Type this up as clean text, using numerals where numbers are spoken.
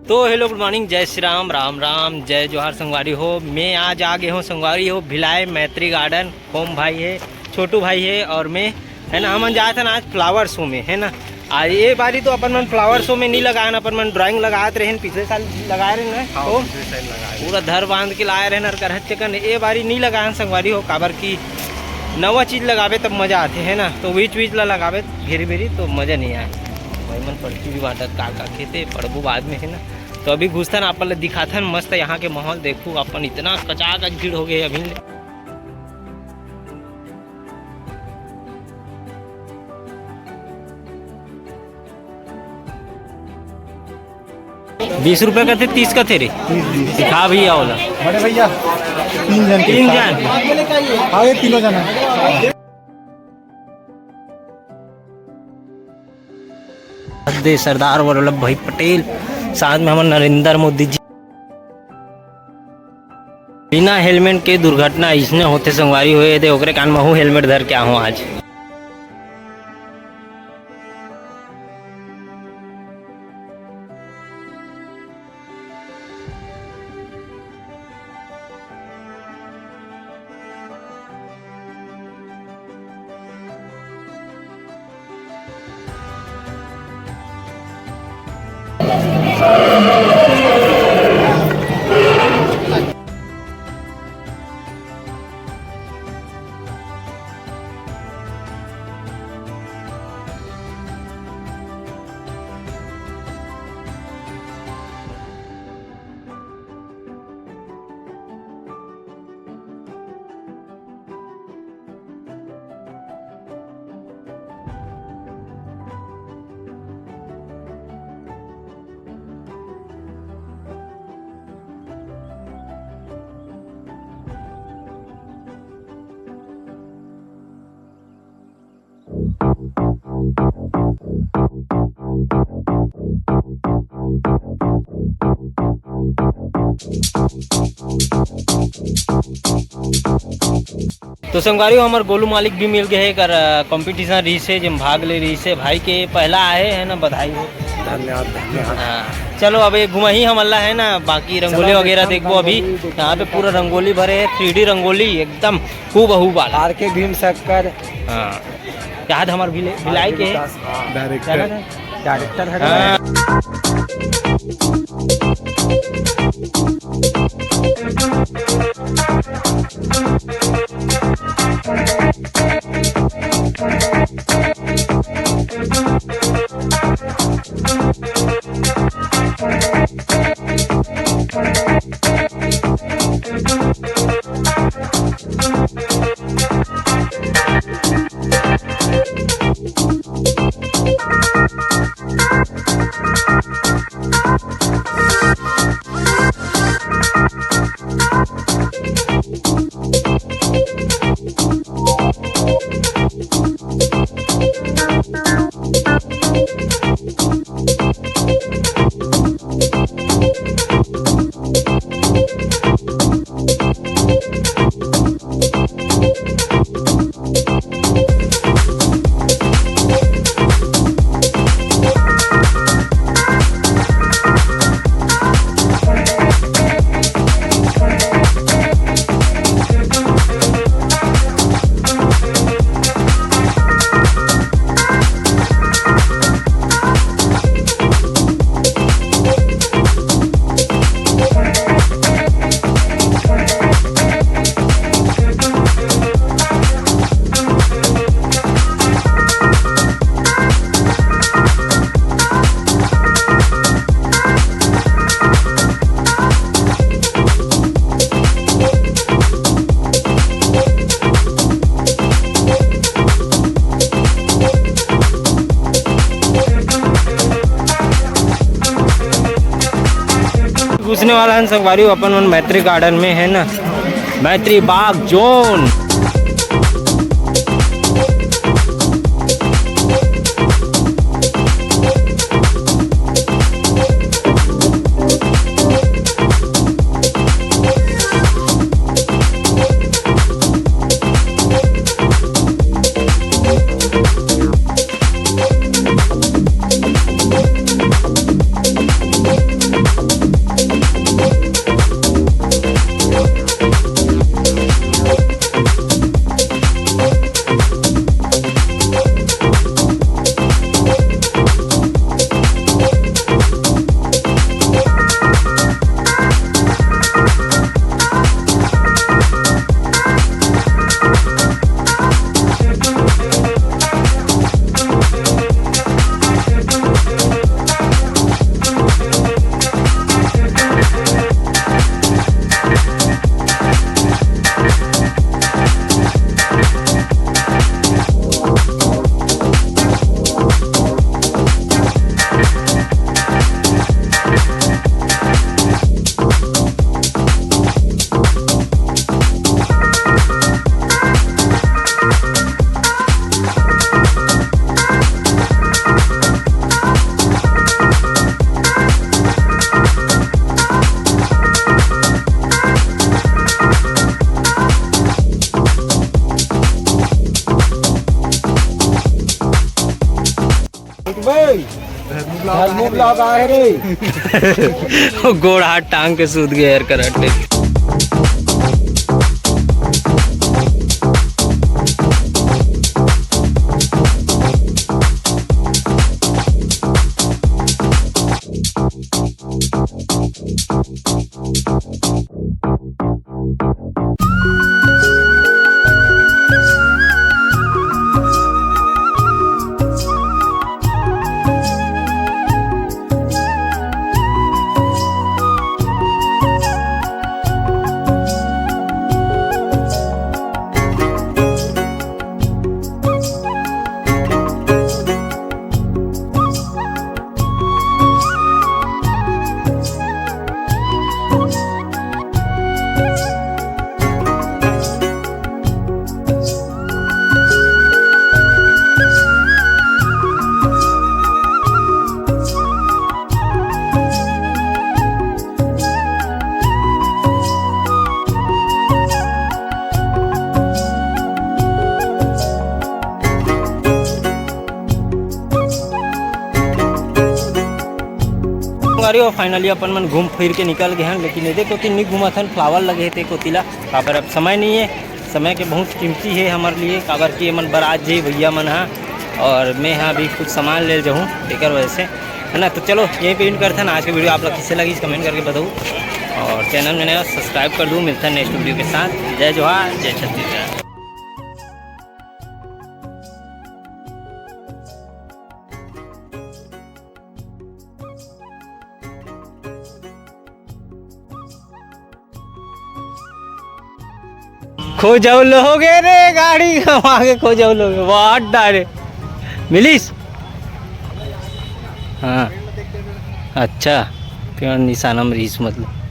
तो hello good morning, जय श्री राम, राम राम, जय जोहार संगवारी हो। मैं आज आ गए हूँ संगवारी हो भिलाई मैत्री गार्डन। ओम भाई है, छोटू भाई है और मैं है ना। हम जाए थे ना आज फ्लावर शो में है ना। आज ये बारी तो अपन मन फ्लावर शो में नहीं लगाए ना, अपन मन ड्राइंग लगाते रहे, पिछले साल लगाए रहे ना। तो पूरा धर बांध के लाए रहे करहत चकन। ये बारी नहीं लगाए संगवारी हो, काबर की नवा चीज़ लगावे तब मज़ा आते है ना। तो बीच बीच ला लगावे घेरी बेरी तो मज़ा नहीं आए। भाई मन पर्ची भी बांटत का खेते पड़बू बाद में है ना। तो अभी घुसता ना अपन दिखाता मस्त यहाँ के माहौल देखू। अपन इतना कचाकच भीड़ हो गई अभी। 20 रुपये का थे, 30 का थे रे। दिखा भैया वाला बड़े भैया तीन जन आगे तीनों जन दे सरदार वल्लभ भाई पटेल, साथ में हमारे नरेंद्र मोदी जी। बिना हेलमेट के दुर्घटना इसने होते संगवारी हुए थे, ओकरे कान महू हेलमेट धर के आहूँ आज। तो संगवारी हमारे गोलू मालिक भी मिल गए कर कंपटीशन रही से जिम भाग ले रही से। भाई के पहला आए है ना, बधाई हो। धन्यवाद धन्यवाद। हाँ चलो अब एक घुमा ही हम अल्लाह है ना। बाकी रंगोली वगैरह देखो अभी यहाँ पे पूरा रंगोली भरे है, 3D रंगोली एकदम खूब वाला। आर के भीम शक्कर हाँ याद हमारे भिलाई के डायरेक्टर है। घुसने वाला है संगवारी अपन मैत्री गार्डन में है ना, मैत्री बाग जोन। गोड़ हाथ टांग के सूद गए यार कराटे। और फाइनली अपन मन घूम फिर के निकल गए हैं, लेकिन ये देखो नहीं घूमा था, फ्लावर लगे थे कोतिला काबर अब समय नहीं है, समय के बहुत कीमती है हमारे लिए काबर की मन बरात जी भैया मन हाँ, और मैं यहाँ भी कुछ सामान ले जाऊँ एक वजह से है ना। तो चलो यहीं पे एंड करते हैं। आज की वीडियो आप लोग किससे लगी कमेंट करके बताऊँ, और चैनल में नया सब्सक्राइब कर दूँ। मिलता है नेक्स्ट वीडियो के साथ। जय जोहार, जय छत्तीसगढ़। खो जाओ लोगे रे गाड़ी हम आगे खो जाओ लोगे बहुत डारे मिलीस। हाँ अच्छा फिर निशाना में रीस मतलब